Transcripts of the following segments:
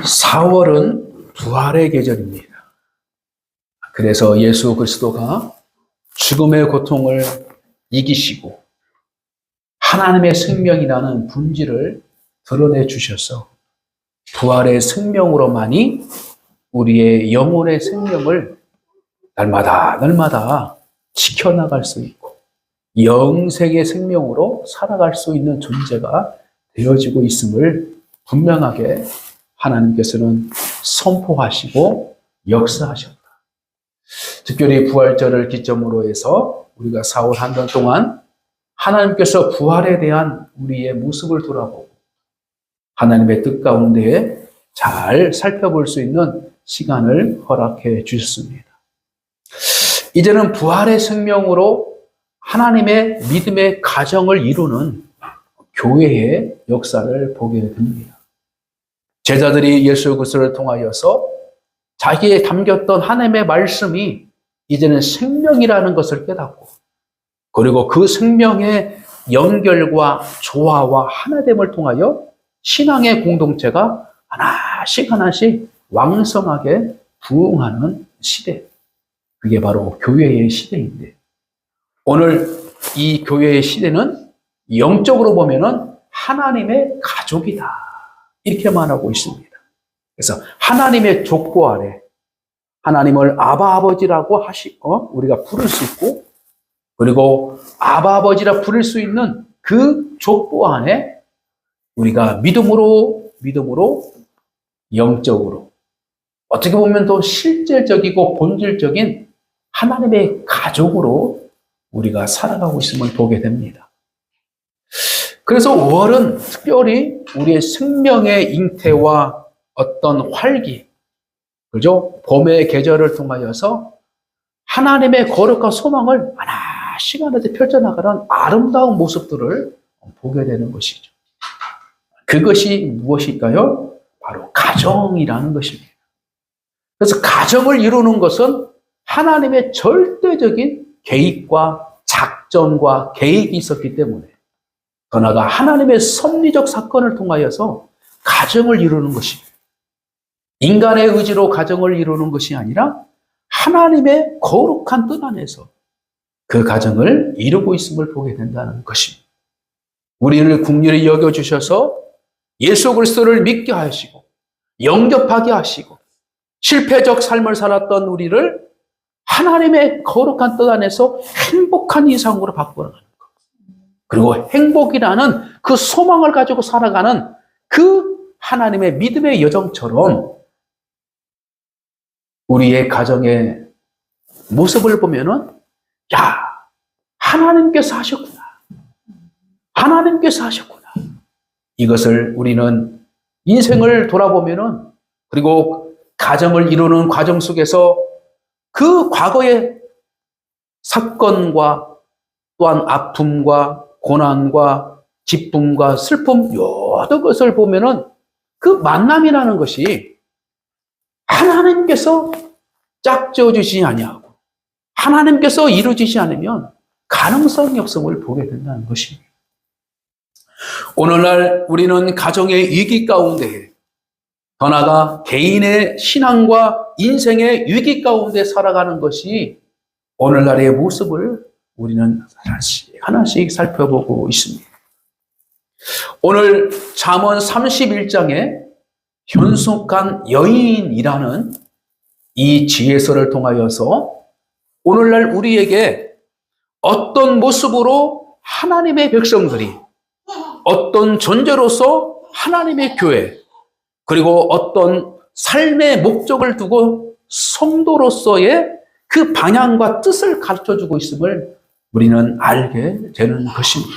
4월은 부활의 계절입니다. 그래서 예수 그리스도가 죽음의 고통을 이기시고 하나님의 생명이라는 본질을 드러내 주셔서 부활의 생명으로만이 우리의 영혼의 생명을 날마다 지켜나갈 수 있고 영생의 생명으로 살아갈 수 있는 존재가 되어지고 있음을 분명하게 하나님께서는 선포하시고 역사하셨다. 특별히 부활절을 기점으로 해서 우리가 4월 한 달 동안 하나님께서 부활에 대한 우리의 모습을 돌아보고 하나님의 뜻 가운데 잘 살펴볼 수 있는 시간을 허락해 주셨습니다. 이제는 부활의 생명으로 하나님의 믿음의 가정을 이루는 교회의 역사를 보게 됩니다. 제자들이 예수 그리스도를 통하여서 자기에 담겼던 하나님의 말씀이 이제는 생명이라는 것을 깨닫고 그리고 그 생명의 연결과 조화와 하나됨을 통하여 신앙의 공동체가 하나씩 왕성하게 부흥하는 시대. 그게 바로 교회의 시대인데 오늘 이 교회의 시대는 영적으로 보면은 하나님의 가족이다. 이렇게 말하고 있습니다. 그래서 하나님의 족보 아래 하나님을 아바 아버지라고 우리가 부를 수 있고 그리고 아바 아버지라 부를 수 있는 그 족보 안에 우리가 믿음으로 영적으로 어떻게 보면 더 실질적이고 본질적인 하나님의 가족으로 우리가 살아가고 있음을 보게 됩니다. 그래서 5월은 특별히 우리의 생명의 잉태와 어떤 활기, 그죠? 봄의 계절을 통하여서 하나님의 거룩한 소망을 하나씩 펼쳐나가는 아름다운 모습들을 보게 되는 것이죠. 그것이 무엇일까요? 바로 가정이라는 것입니다. 그래서 가정을 이루는 것은 하나님의 절대적인 개입과 작전과 계획이 있었기 때문에 더 나아가 하나님의 섭리적 사건을 통하여서 가정을 이루는 것입니다. 인간의 의지로 가정을 이루는 것이 아니라 하나님의 거룩한 뜻 안에서 그 가정을 이루고 있음을 보게 된다는 것입니다. 우리를 긍휼히 여겨주셔서 예수 그리스도를 믿게 하시고 영접하게 하시고 실패적 삶을 살았던 우리를 하나님의 거룩한 뜻 안에서 행복한 이상으로 바꿔나가는 것. 그리고 행복이라는 그 소망을 가지고 살아가는 그 하나님의 믿음의 여정처럼 우리의 가정의 모습을 보면은 하나님께서 하셨구나. 하나님께서 하셨구나. 이것을 우리는 인생을 돌아보면은 그리고 가정을 이루는 과정 속에서 그 과거의 사건과 또한 아픔과 고난과 기쁨과 슬픔 여러 것을 보면은 그 만남이라는 것이 하나님께서 짝지어 주시지 아니하고 하나님께서 이루어지지 않으면 가능성이 없음을 보게 된다는 것입니다. 오늘날 우리는 가정의 위기 가운데 더 나아가 개인의 신앙과 인생의 위기 가운데 살아가는 것이 오늘날의 모습을 우리는 하나씩 살펴보고 있습니다. 오늘 잠언 31장에 현숙한 여인이라는 이 지혜서를 통하여서 오늘날 우리에게 어떤 모습으로 하나님의 백성들이 어떤 존재로서 하나님의 교회 그리고 어떤 삶의 목적을 두고 성도로서의 그 방향과 뜻을 가르쳐주고 있음을 우리는 알게 되는 것입니다.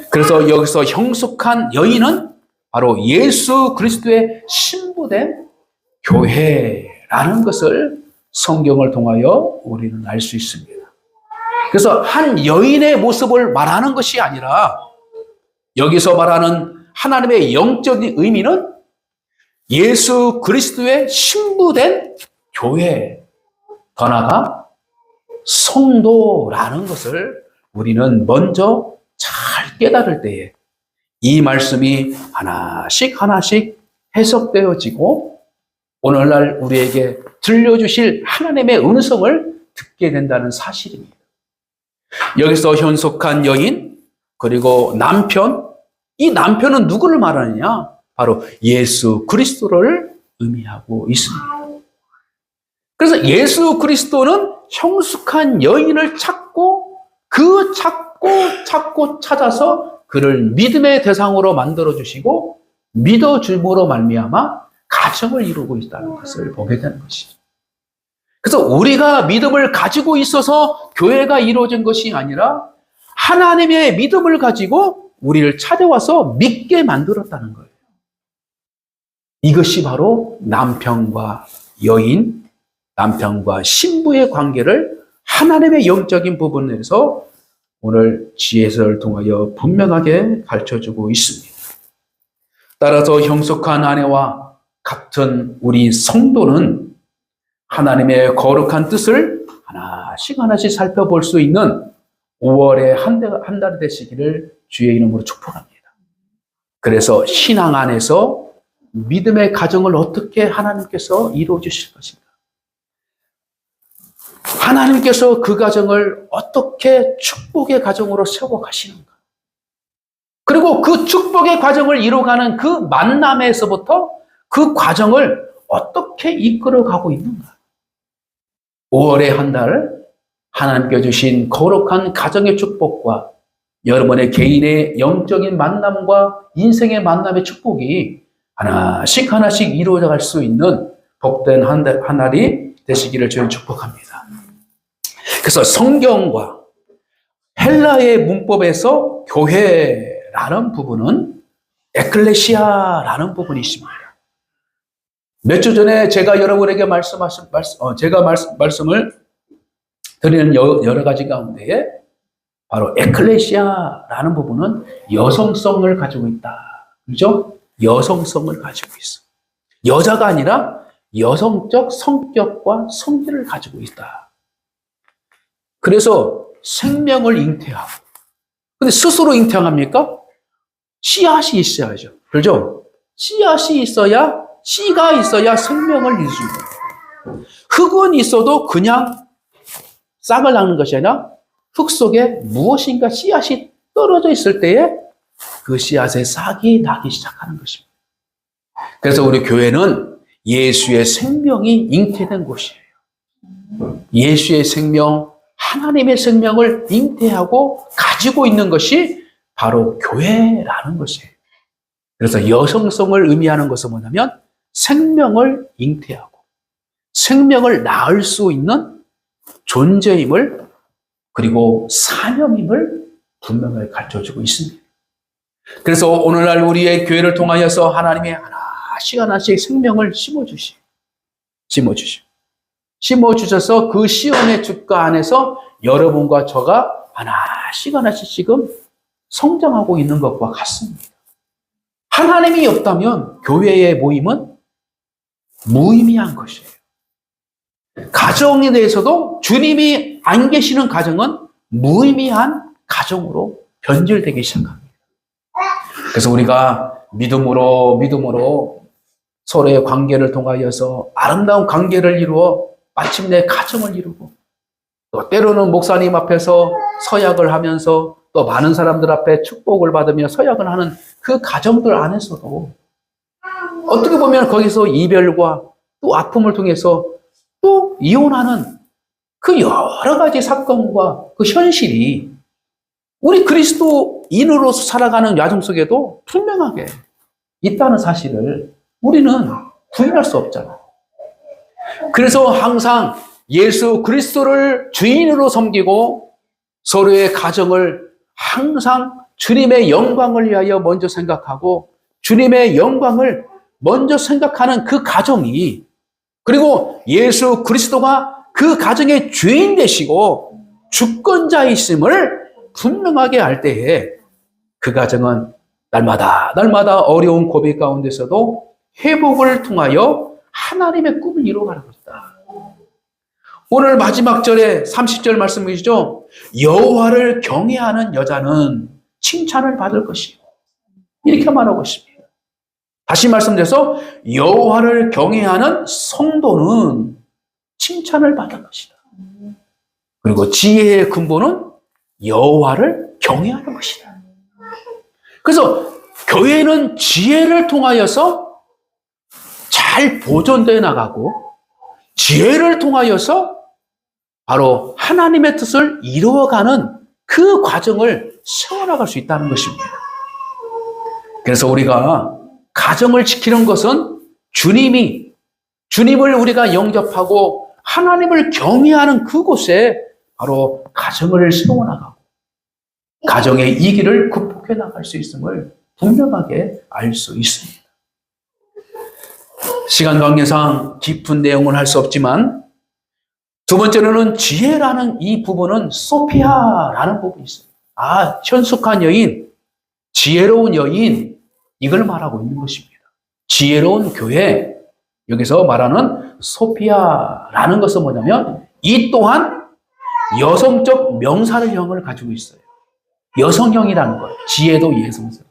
그래서 여기서 형숙한 여인은 바로 예수 그리스도의 신부된 교회라는 것을 성경을 통하여 우리는 알 수 있습니다. 그래서 한 여인의 모습을 말하는 것이 아니라 여기서 말하는 하나님의 영적인 의미는 예수 그리스도의 신부된 교회, 더 나아가 성도라는 것을 우리는 먼저 잘 깨달을 때에 이 말씀이 하나씩 해석되어지고 오늘날 우리에게 들려주실 하나님의 음성을 듣게 된다는 사실입니다. 여기서 현속한 여인, 그리고 남편, 이 남편은 누구를 말하느냐? 바로 예수 그리스도를 의미하고 있습니다. 그래서 예수 그리스도는 형숙한 여인을 찾고 찾아서 그를 믿음의 대상으로 만들어주시고 믿어줌으로 말미암아 가정을 이루고 있다는 것을 보게 되는 것이죠. 그래서 우리가 믿음을 가지고 있어서 교회가 이루어진 것이 아니라 하나님의 믿음을 가지고 우리를 찾아와서 믿게 만들었다는 거예요. 이것이 바로 남편과 여인, 남편과 신부의 관계를 하나님의 영적인 부분에서 오늘 지혜서를 통하여 분명하게 가르쳐주고 있습니다. 따라서 형속한 아내와 같은 우리 성도는 하나님의 거룩한 뜻을 하나씩 살펴볼 수 있는 5월의 한 달이 되시기를 주의 이름으로 축복합니다. 그래서 신앙 안에서 믿음의 가정을 어떻게 하나님께서 이루어 주실 것인가? 하나님께서 그 가정을 어떻게 축복의 가정으로 세워 가시는가? 그리고 그 축복의 과정을 이루어가는 그 만남에서부터 그 과정을 어떻게 이끌어가고 있는가? 5월의 한 달 하나님께 주신 거룩한 가정의 축복과 여러분의 개인의 영적인 만남과 인생의 만남의 축복이 하나씩 이루어져 갈 수 있는 복된 한 달이 되시기를 저는 축복합니다. 그래서 성경과 헬라의 문법에서 교회라는 부분은 에클레시아라는 부분이 있습니다. 몇 주 전에 제가 여러분에게 말씀을 드리는 여러 가지 가운데에 바로 에클레시아라는 부분은 여성성을 가지고 있다. 그죠? 여성성을 가지고 있어. 여자가 아니라 여성적 성격과 성질을 가지고 있다. 그래서 생명을 잉태하고. 근데 스스로 잉태합니까? 씨앗이 있어야죠. 그렇죠? 씨앗이 있어야, 씨가 있어야 생명을 이룰 수 있는. 흙은 있어도 그냥 싹을 낳는 것이 아니라 흙 속에 무엇인가 씨앗이 떨어져 있을 때에 그 씨앗에 싹이 나기 시작하는 것입니다. 그래서 우리 교회는 예수의 생명이 잉태된 곳이에요. 예수의 생명, 하나님의 생명을 잉태하고 가지고 있는 것이 바로 교회라는 것이에요. 그래서 여성성을 의미하는 것은 뭐냐면 생명을 잉태하고 생명을 낳을 수 있는 존재임을 그리고 사명임을 분명하게 가르쳐주고 있습니다. 그래서 오늘날 우리의 교회를 통하여서 하나님이 하나씩 생명을 심어주셔서 그 시온의 주가 안에서 여러분과 저가 하나씩 지금 성장하고 있는 것과 같습니다. 하나님이 없다면 교회의 모임은 무의미한 것이에요. 가정에 대해서도 주님이 안 계시는 가정은 무의미한 가정으로 변질되기 시작합니다. 그래서 우리가 믿음으로 서로의 관계를 통하여서 아름다운 관계를 이루어 마침내 가정을 이루고 또 때로는 목사님 앞에서 서약을 하면서 또 많은 사람들 앞에 축복을 받으며 서약을 하는 그 가정들 안에서도 어떻게 보면 거기서 이별과 또 아픔을 통해서 또 이혼하는 그 여러 가지 사건과 그 현실이 우리 그리스도인으로서 살아가는 야정 속에도 투명하게 있다는 사실을 우리는 부인할 수 없잖아요. 그래서 항상 예수 그리스도를 주인으로 섬기고 서로의 가정을 항상 주님의 영광을 위하여 먼저 생각하고 주님의 영광을 먼저 생각하는 그 가정이 그리고 예수 그리스도가 그 가정의 주인 되시고 주권자이심을 분명하게 알 때에 그 가정은 날마다 어려운 고백 가운데서도 회복을 통하여 하나님의 꿈을 이루어가는 것이다. 오늘 마지막 절에 30절 말씀이시죠. 여호와를 경외하는 여자는 칭찬을 받을 것이요. 이렇게 말하고 있습니다. 다시 말씀드려서 여호와를 경외하는 성도는 칭찬을 받을 것이다. 그리고 지혜의 근본은 여호와를 경외하는 것이다. 그래서 교회는 지혜를 통하여서 잘 보존되어 나가고 지혜를 통하여서 바로 하나님의 뜻을 이루어가는 그 과정을 세워나갈 수 있다는 것입니다. 그래서 우리가 가정을 지키는 것은 주님을 우리가 영접하고 하나님을 경외하는 그곳에 바로 가정을 세워나가고 가정의 이기를 극복해 나갈 수 있음을 분명하게 알 수 있습니다. 시간 관계상 깊은 내용은 할 수 없지만 두 번째로는 지혜라는 이 부분은 소피아라는 부분이 있어요. 현숙한 여인, 지혜로운 여인, 이걸 말하고 있는 것입니다. 지혜로운 교회, 여기서 말하는 소피아라는 것은 뭐냐면 이 또한 여성적 명사형을 가지고 있어요. 여성형이라는 거예요. 지혜도 여성성.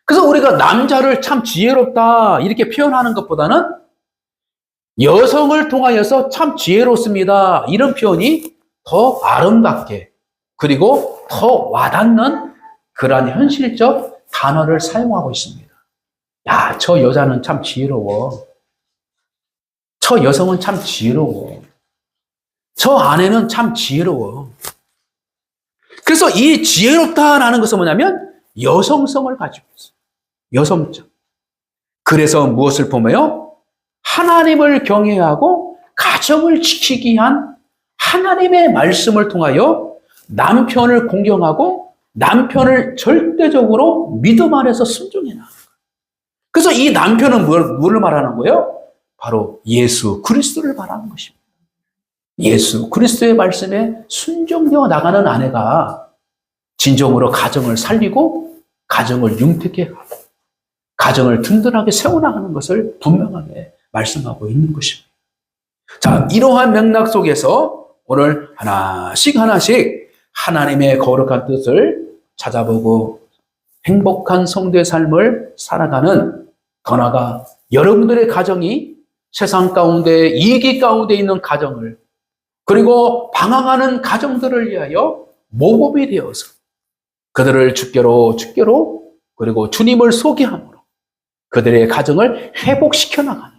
그래서 우리가 남자를 참 지혜롭다 이렇게 표현하는 것보다는 여성을 통하여서 참 지혜롭습니다. 이런 표현이 더 아름답게 그리고 더 와닿는 그러한 현실적 단어를 사용하고 있습니다. 야, 저 여자는 참 지혜로워. 저 여성은 참 지혜로워. 저 아내는 참 지혜로워. 그래서 이 지혜롭다라는 것은 뭐냐면 여성성을 가지고 있어요. 여성적. 그래서 무엇을 보며요? 하나님을 경외하고 가정을 지키기 위한 하나님의 말씀을 통하여 남편을 공경하고 남편을 절대적으로 믿음 안에서 순종해 나가는 거예요. 그래서 이 남편은 뭘 말하는 거예요? 바로 예수 그리스도를 말하는 것입니다. 예수 그리스도의 말씀에 순종되어 나가는 아내가 진정으로 가정을 살리고 가정을 융택해 가고 가정을 든든하게 세워나가는 것을 분명하게 말씀하고 있는 것입니다. 자, 이러한 맥락 속에서 오늘 하나씩 하나님의 거룩한 뜻을 찾아보고 행복한 성도의 삶을 살아가는, 더 나아가 여러분들의 가정이 세상 가운데 이기 가운데 있는 가정을, 그리고 방황하는 가정들을 위하여 모범이 되어서 그들을 주께로 그리고 주님을 소개함으로 그들의 가정을 회복시켜 나가는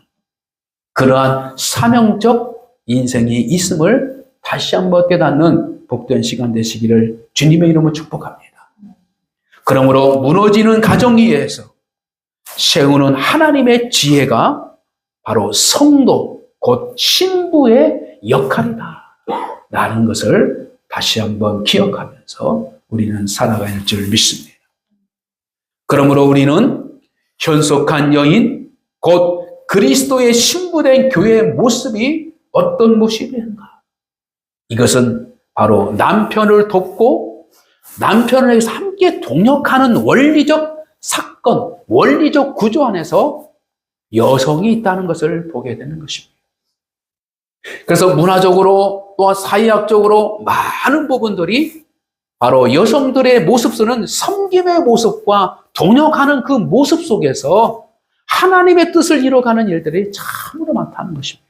그러한 사명적 인생이 있음을 다시 한번 깨닫는 복된 시간 되시기를 주님의 이름으로 축복합니다. 그러므로 무너지는 가정 위에서 세우는 하나님의 지혜가 바로 성도, 곧 신부의 역할이다 라는 것을 다시 한번 기억하면서 우리는 살아갈 줄 믿습니다. 그러므로 우리는 현속한 여인, 곧 그리스도의 신부된 교회의 모습이 어떤 모습인가? 이것은 바로 남편을 돕고 남편을 위해서 함께 동역하는 원리적 사건, 원리적 구조 안에서 여성이 있다는 것을 보게 되는 것입니다. 그래서 문화적으로 또한 사회학적으로 많은 부분들이 바로 여성들의 모습들은 섬김의 모습과 동역하는 그 모습 속에서 하나님의 뜻을 이뤄가는 일들이 참으로 많다는 것입니다.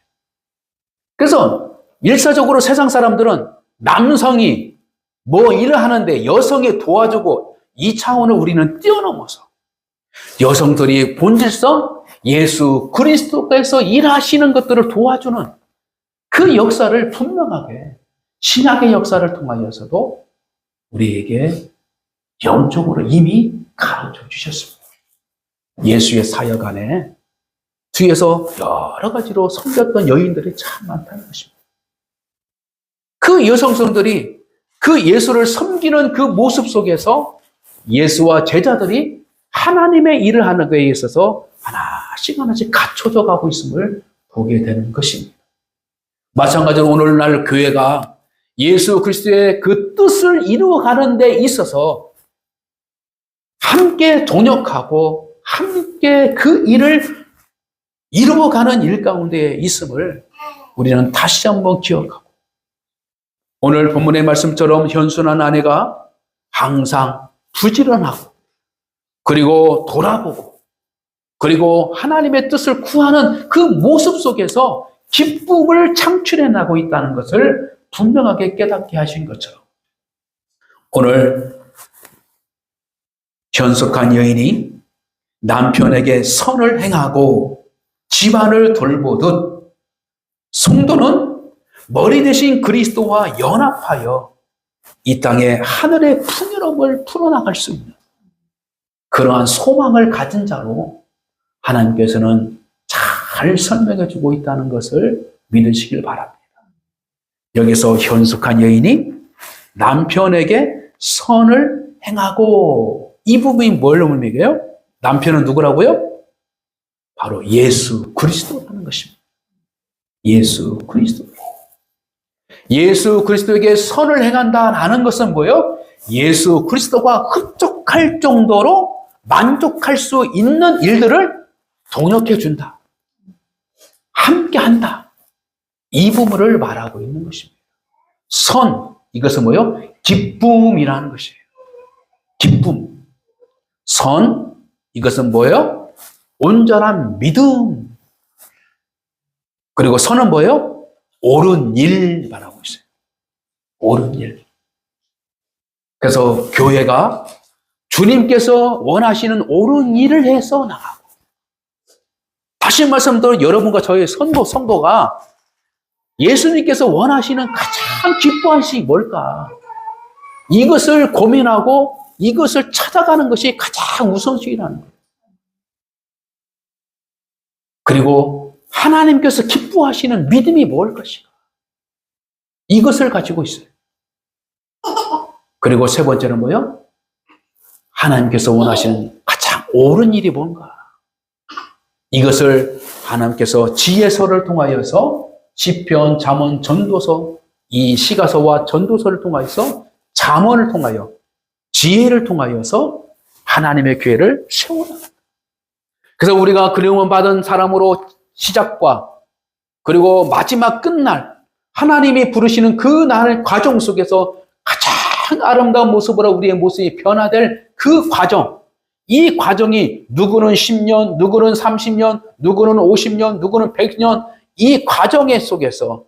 그래서 일사적으로 세상 사람들은 남성이 뭐 일을 하는데 여성이 도와주고 이 차원을 우리는 뛰어넘어서 여성들이 본질성 예수 그리스도께서 일하시는 것들을 도와주는 그 역사를 분명하게 신약의 역사를 통하여서도 우리에게 영적으로 이미 가르쳐 주셨습니다. 예수의 사역 안에 뒤에서 여러 가지로 섬겼던 여인들이 참 많다는 것입니다. 그 여성들이 그 예수를 섬기는 그 모습 속에서 예수와 제자들이 하나님의 일을 하는 것에 있어서 하나씩 갖춰져 가고 있음을 보게 되는 것입니다. 마찬가지로 오늘날 교회가 예수 그리스도의 그 뜻을 이루어가는 데 있어서 함께 동역하고 함께 그 일을 이루어가는 일 가운데 있음을 우리는 다시 한번 기억하고, 오늘 본문의 말씀처럼 현순한 아내가 항상 부지런하고 그리고 돌아보고, 그리고 하나님의 뜻을 구하는 그 모습 속에서 기쁨을 창출해나고 있다는 것을 분명하게 깨닫게 하신 것처럼, 오늘 현숙한 여인이 남편에게 선을 행하고 집안을 돌보듯 성도는 머리 대신 그리스도와 연합하여 이 땅에 하늘의 풍요로움을 풀어나갈 수 있는 그러한 소망을 가진 자로 하나님께서는 잘 설명해 주고 있다는 것을 믿으시길 바랍니다. 여기서 현숙한 여인이 남편에게 선을 행하고, 이 부분이 뭘 의미해요? 남편은 누구라고요? 바로 예수 그리스도라는 것입니다. 예수 그리스도. 예수 그리스도에게 선을 행한다라는 것은 뭐예요? 예수 그리스도가 흡족할 정도로 만족할 수 있는 일들을 동역해 준다. 함께 한다. 이 부분을 말하고 있는 것입니다. 선, 이것은 뭐예요? 기쁨이라는 것이에요. 기쁨. 선, 이것은 뭐예요? 온전한 믿음. 그리고 선은 뭐예요? 옳은 일 말하고 있어요. 옳은 일. 그래서 교회가 주님께서 원하시는 옳은 일을 해서 나가고, 다시 말씀드려 여러분과 저희 성도가 예수님께서 원하시는 가장 기뻐하시기 뭘까? 이것을 고민하고 이것을 찾아가는 것이 가장 우선순위라는 거예요. 그리고 하나님께서 기뻐하시는 믿음이 뭘 것인가? 이것을 가지고 있어요. 그리고 세 번째는 뭐예요? 하나님께서 원하시는 가장 옳은 일이 뭔가? 이것을 하나님께서 지혜서를 통하여서 시편, 잠언, 전도서, 이 시가서와 전도서를 통하여서 잠언을 통하여 지혜를 통하여서 하나님의 교회를 세워나간다. 그래서 우리가 그리움 받은 사람으로 시작과 그리고 마지막 끝날 하나님이 부르시는 그 날 과정 속에서 가장 아름다운 모습으로 우리의 모습이 변화될 그 과정, 이 과정이 누구는 10년, 누구는 30년, 누구는 50년, 누구는 100년, 이 과정의 속에서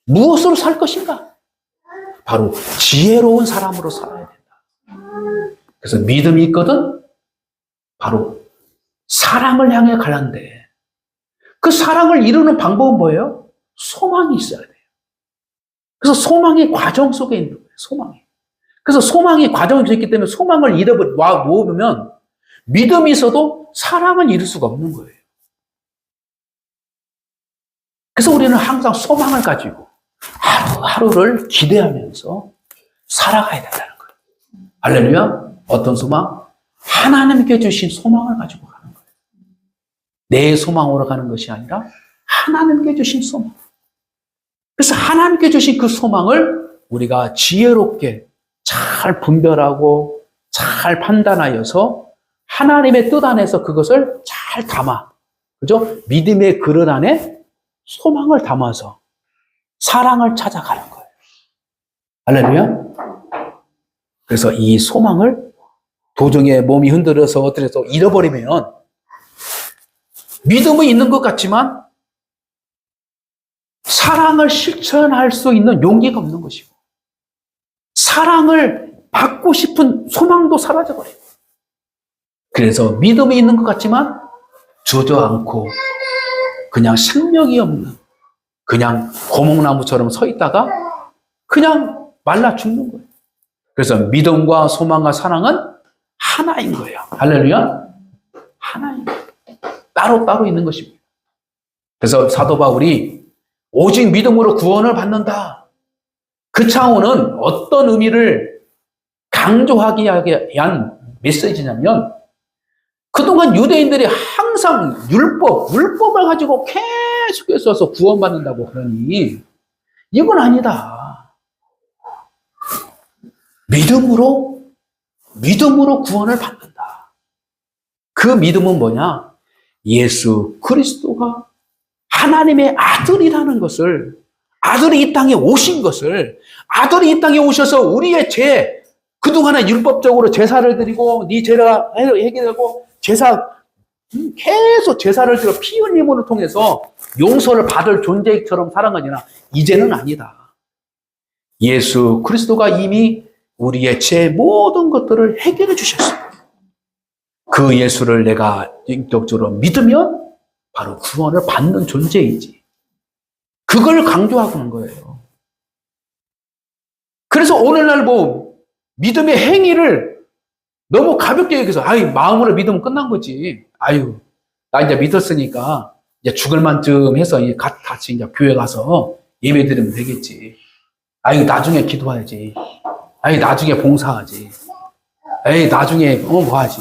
무엇으로 살 것인가? 바로 지혜로운 사람으로 살아야 된다. 그래서 믿음이 있거든 바로 사랑을 향해 가는데, 그 사랑을 이루는 방법은 뭐예요? 소망이 있어야 돼요. 그래서 소망이 과정 속에 있는 거예요. 소망이. 그래서 소망이 과정이 있기 때문에 소망을 놓으면 믿음이 있어도 사랑을 이룰 수가 없는 거예요. 그래서 우리는 항상 소망을 가지고 하루하루를 기대하면서 살아가야 된다는 거예요. 할렐루야. 어떤 소망? 하나님께 주신 소망을 가지고 가는 거예요. 내 소망으로 가는 것이 아니라 하나님께 주신 소망. 그래서 하나님께 주신 그 소망을 우리가 지혜롭게 잘 분별하고 잘 판단하여서 하나님의 뜻 안에서 그것을 잘 담아, 그죠? 믿음의 그릇 안에 소망을 담아서 사랑을 찾아가는 거예요. 할렐루야. 그래서 이 소망을 도중에 몸이 흔들어서 어떻게서 잃어버리면 믿음은 있는 것 같지만 사랑을 실천할 수 있는 용기가 없는 것이고, 사랑을 받고 싶은 소망도 사라져버려요. 그래서 믿음이 있는 것 같지만 주저앉고 그냥 생명이 없는, 그냥 고목나무처럼 서 있다가 그냥 말라 죽는 거예요. 그래서 믿음과 소망과 사랑은 하나인 거예요. 할렐루야. 하나인 거예요. 따로따로 있는 것입니다. 그래서 사도 바울이 오직 믿음으로 구원을 받는다, 그 차원은 어떤 의미를 강조하기 위한 메시지냐면, 그동안 유대인들이 항상 율법을 가지고 계속해서 구원받는다고 그러니 이건 아니다. 믿음으로 구원을 받는다. 그 믿음은 뭐냐? 예수 그리스도가 하나님의 아들이라는 것을, 아들이 이 땅에 오신 것을, 아들이 이 땅에 오셔서 우리의 죄, 그동안에 율법적으로 제사를 드리고 네 죄가 해결되고 계속 제사를 드려 피 흘림으로 통해서 용서를 받을 존재처럼 살아가니라. 이제는 아니다. 예수 그리스도가 이미 우리의 죄 모든 것들을 해결해 주셨어요. 그 예수를 내가 인격적으로 믿으면 바로 구원을 받는 존재이지. 그걸 강조하고 있는 거예요. 그래서 오늘날 믿음의 행위를 너무 가볍게 여기서, 마음으로 믿으면 끝난 거지. 나 이제 믿었으니까, 이제 죽을 만쯤 해서, 같이 이제 교회 가서 예배 드리면 되겠지. 나중에 기도해야지. 나중에 봉사하지. 나중에, 뭐 하지.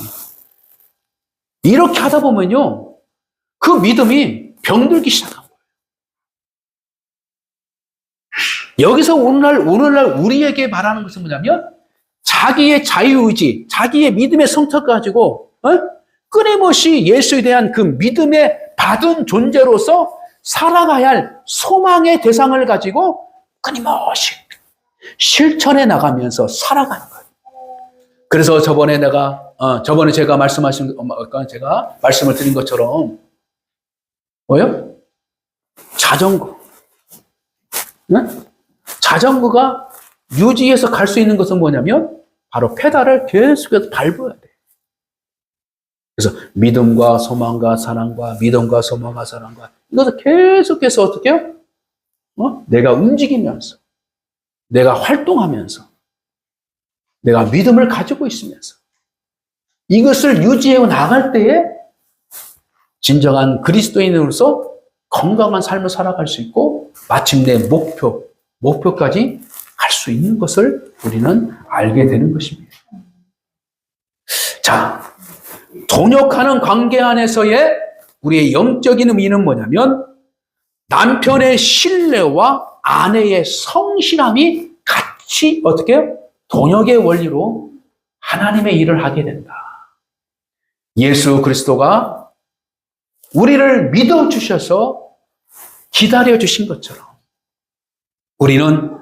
이렇게 하다 보면요, 그 믿음이 병들기 시작한 거예요. 여기서 오늘날 우리에게 말하는 것은 뭐냐면, 자기의 자유의지, 자기의 믿음의 성격 가지고 끊임없이 예수에 대한 그 믿음에 받은 존재로서 살아가야 할 소망의 대상을 가지고 끊임없이 실천해 나가면서 살아가는 거예요. 그래서 저번에 제가 말씀을 드린 것처럼 뭐요? 자전거. 자전거가 유지해서 갈 수 있는 것은 뭐냐면 바로 페달을 계속해서 밟아야 돼. 그래서 믿음과 소망과 사랑과 믿음과 소망과 사랑과 이것을 계속해서 어떻게 해요? 내가 움직이면서, 내가 활동하면서, 내가 믿음을 가지고 있으면서 이것을 유지해 나갈 때에 진정한 그리스도인으로서 건강한 삶을 살아갈 수 있고 마침내 목표까지 갈 수 있는 것을 우리는 알게 되는 것입니다. 자, 동역하는 관계 안에서의 우리의 영적인 의미는 뭐냐면 남편의 신뢰와 아내의 성실함이 같이 어떻게 해요? 동역의 원리로 하나님의 일을 하게 된다. 예수 그리스도가 우리를 믿어주셔서 기다려주신 것처럼 우리는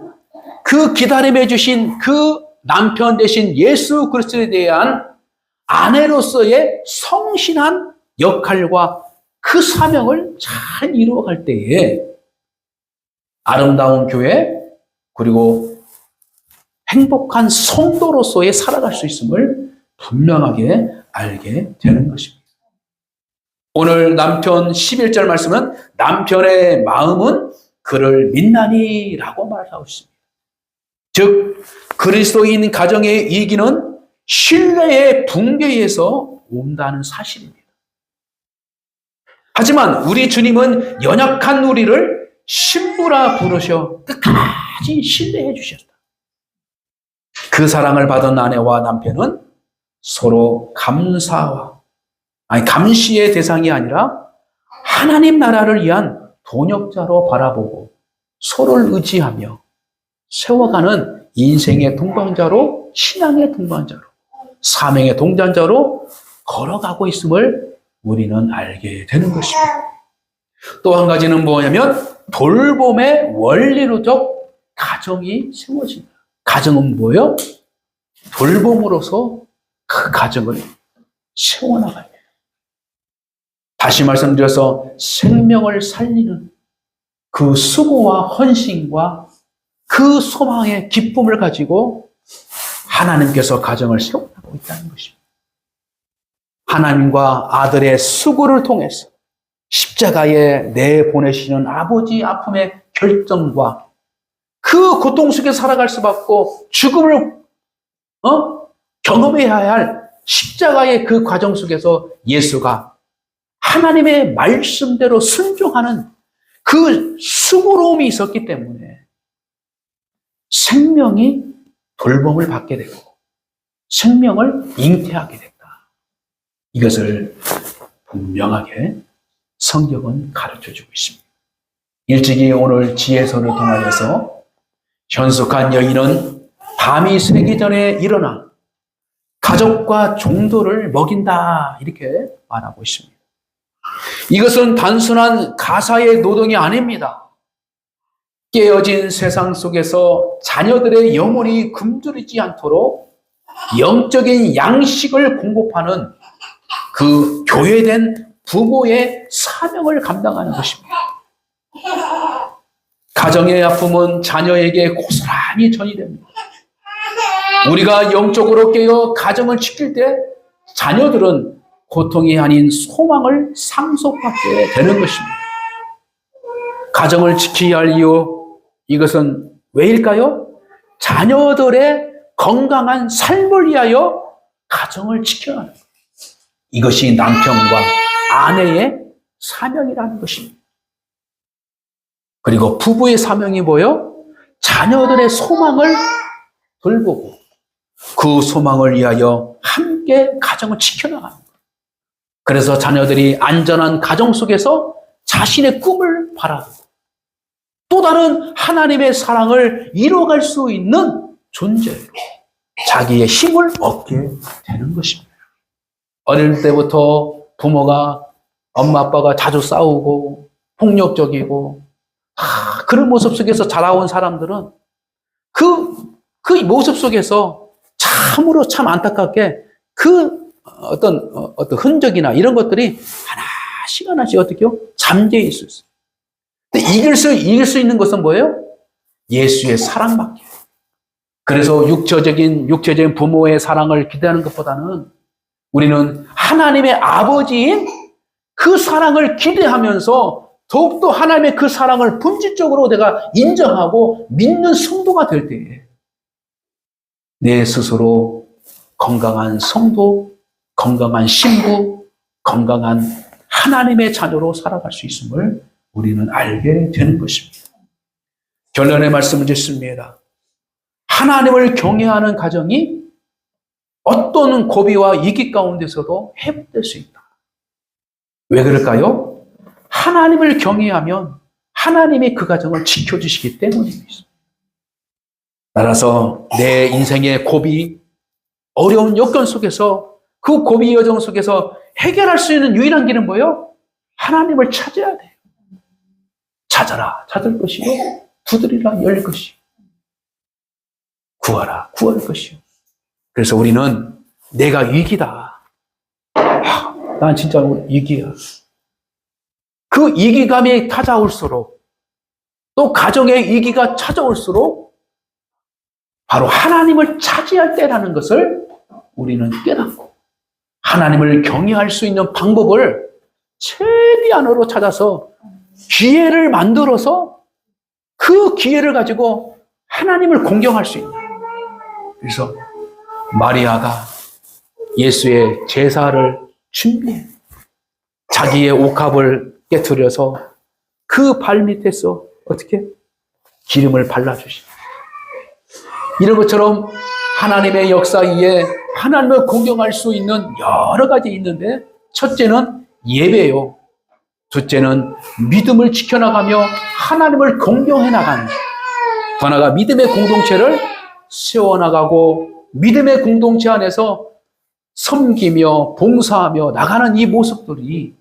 그 기다림해 주신 그 남편 되신 예수 그리스도에 대한 아내로서의 성실한 역할과 그 사명을 잘 이루어갈 때에 아름다운 교회 그리고 행복한 성도로서의 살아갈 수 있음을 분명하게 알게 되는 것입니다. 오늘 남편 11절 말씀은 남편의 마음은 그를 믿나니라고 말하고 있습니다. 즉 그리스도인 가정의 이기는 신뢰의 붕괴에서 온다는 사실입니다. 하지만 우리 주님은 연약한 우리를 신부라 부르셔 끝까지 신뢰해 주셨다. 그 사랑을 받은 아내와 남편은 서로 감시의 대상이 아니라 하나님 나라를 위한 동역자로 바라보고 서로를 의지하며 세워가는 인생의 동반자로, 신앙의 동반자로, 사명의 동반자로 걸어가고 있음을 우리는 알게 되는 것입니다. 또 한 가지는 뭐냐면 돌봄의 원리로적 가정이 세워진다. 가정은 뭐예요? 돌봄으로서 그 가정을 세워나가야 돼요. 다시 말씀드려서 생명을 살리는 그 수고와 헌신과 그 소망의 기쁨을 가지고 하나님께서 가정을 세워나가고 있다는 것입니다. 하나님과 아들의 수고를 통해서 십자가에 내보내시는 아버지 아픔의 결정과 그 고통 속에 살아갈 수밖에 없고 죽음을 경험해야 할 십자가의 그 과정 속에서 예수가 하나님의 말씀대로 순종하는 그 수고로움이 있었기 때문에 생명이 돌봄을 받게 되고 생명을 잉태하게 됐다. 이것을 분명하게 성경은 가르쳐주고 있습니다. 일찍이 오늘 지혜서를 통하여서 현숙한 여인은 밤이 새기 전에 일어나 가족과 종도를 먹인다 이렇게 말하고 있습니다. 이것은 단순한 가사의 노동이 아닙니다. 깨어진 세상 속에서 자녀들의 영혼이 굶주리지 않도록 영적인 양식을 공급하는 그 교회된 부모의 사명을 감당하는 것입니다. 가정의 아픔은 자녀에게 고스란히 전이됩니다. 우리가 영적으로 깨어 가정을 지킬 때 자녀들은 고통이 아닌 소망을 상속받게 되는 것입니다. 가정을 지켜야 할 이유, 이것은 왜일까요? 자녀들의 건강한 삶을 위하여 가정을 지켜야 하는 것. 이것이 남편과 아내의 사명이라는 것입니다. 그리고 부부의 사명이 뭐예요? 자녀들의 소망을 돌보고 그 소망을 위하여 함께 가정을 지켜나가는 거예요. 그래서 자녀들이 안전한 가정 속에서 자신의 꿈을 바라보고 또 다른 하나님의 사랑을 이뤄갈 수 있는 존재로 자기의 힘을 얻게 되는 것입니다. 어릴 때부터 부모가, 엄마 아빠가 자주 싸우고 폭력적이고 그런 모습 속에서 자라온 사람들은 그 모습 속에서 참으로 참 안타깝게 그 어떤 흔적이나 이런 것들이 하나씩 어떻게요? 잠재해 있을 수 있어요. 근데 이길 수 있는 것은 뭐예요? 예수의 사랑밖에. 그래서 육체적인 부모의 사랑을 기대하는 것보다는 우리는 하나님의 아버지인 그 사랑을 기대하면서 더욱더 하나님의 그 사랑을 본질적으로 내가 인정하고 믿는 성도가 될 때에 내 스스로 건강한 성도, 건강한 신부, 건강한 하나님의 자녀로 살아갈 수 있음을 우리는 알게 되는 것입니다. 결론의 말씀을 듣습니다. 하나님을 경외하는 가정이 어떤 고비와 위기 가운데서도 회복될 수 있다. 왜 그럴까요? 하나님을 경외하면 하나님이 그 가정을 지켜주시기 때문입니다. 따라서 내 인생의 고비, 어려운 여건 속에서 그 고비 여정 속에서 해결할 수 있는 유일한 길은 뭐예요? 하나님을 찾아야 돼요. 찾아라, 찾을 것이요. 두드리라, 열 것이요. 구하라, 구할 것이요. 그래서 우리는 내가 위기다. 난 진짜 위기야. 그 위기감이 찾아올수록 또 가정의 위기가 찾아올수록 바로 하나님을 차지할 때라는 것을 우리는 깨닫고 하나님을 경외할 수 있는 방법을 최대한으로 찾아서 기회를 만들어서 그 기회를 가지고 하나님을 공경할 수 있는. 그래서 마리아가 예수의 제사를 준비해 자기의 옥합을 깨트려서 그 발밑에서 어떻게 기름을 발라주십니다. 이런 것처럼 하나님의 역사 위에 하나님을 공경할 수 있는 여러 가지 있는데 첫째는 예배요. 둘째는 믿음을 지켜나가며 하나님을 공경해 나가는, 더 나아가 믿음의 공동체를 세워나가고 믿음의 공동체 안에서 섬기며 봉사하며 나가는 이 모습들이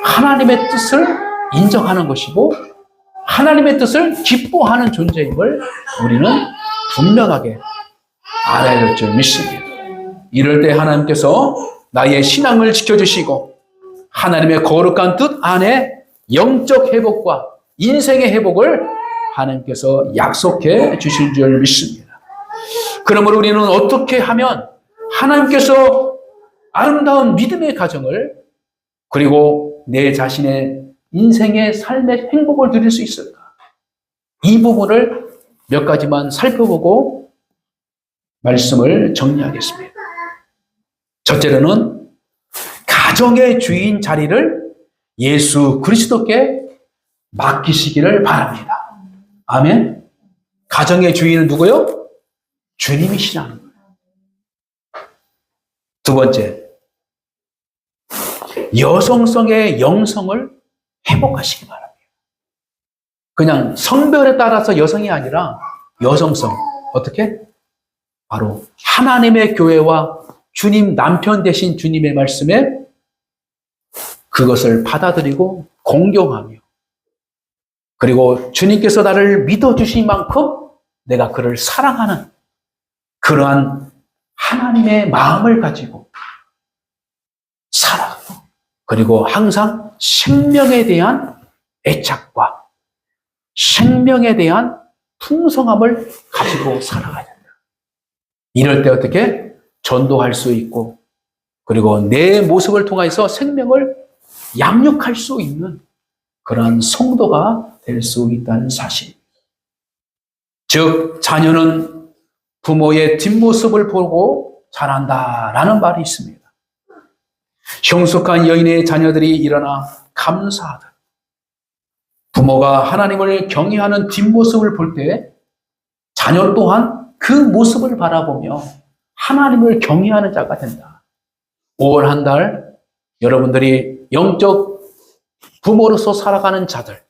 하나님의 뜻을 인정하는 것이고 하나님의 뜻을 기뻐하는 존재임을 우리는 분명하게 알아야 될 줄 믿습니다. 이럴 때 하나님께서 나의 신앙을 지켜주시고 하나님의 거룩한 뜻 안에 영적 회복과 인생의 회복을 하나님께서 약속해 주실 줄 믿습니다. 그러므로 우리는 어떻게 하면 하나님께서 아름다운 믿음의 가정을 그리고 내 자신의 인생의 삶의 행복을 누릴 수 있을까? 이 부분을 몇 가지만 살펴보고 말씀을 정리하겠습니다. 첫째로는 가정의 주인 자리를 예수 그리스도께 맡기시기를 바랍니다. 아멘. 가정의 주인은 누구요? 주님이시라는 거예요. 두 번째, 여성성의 영성을 회복하시기 바랍니다. 그냥 성별에 따라서 여성이 아니라 여성성. 어떻게? 바로 하나님의 교회와 주님 남편 되신 주님의 말씀에 그것을 받아들이고 공경하며 그리고 주님께서 나를 믿어주신 만큼 내가 그를 사랑하는 그러한 하나님의 마음을 가지고 살아가고, 그리고 항상 생명에 대한 애착과 생명에 대한 풍성함을 가지고 살아가야 된다. 이럴 때 어떻게 전도할 수 있고, 그리고 내 모습을 통해서 생명을 양육할 수 있는 그러한 성도가 될 수 있다는 사실. 즉, 자녀는 부모의 뒷모습을 보고 자란다라는 말이 있습니다. 형숙한 여인의 자녀들이 일어나 감사하다. 부모가 하나님을 경외하는 뒷모습을 볼 때 자녀 또한 그 모습을 바라보며 하나님을 경외하는 자가 된다. 5월 한 달 여러분들이 영적 부모로서 살아가는 자들,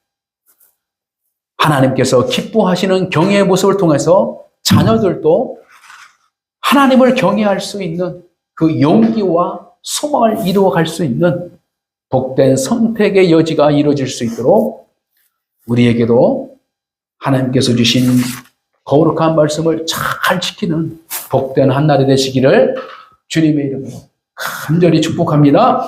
하나님께서 기뻐하시는 경외의 모습을 통해서 자녀들도 하나님을 경외할 수 있는 그 용기와 소망을 이루어갈 수 있는 복된 선택의 여지가 이루어질 수 있도록 우리에게도 하나님께서 주신 거룩한 말씀을 잘 지키는 복된 한 날이 되시기를 주님의 이름으로 간절히 축복합니다.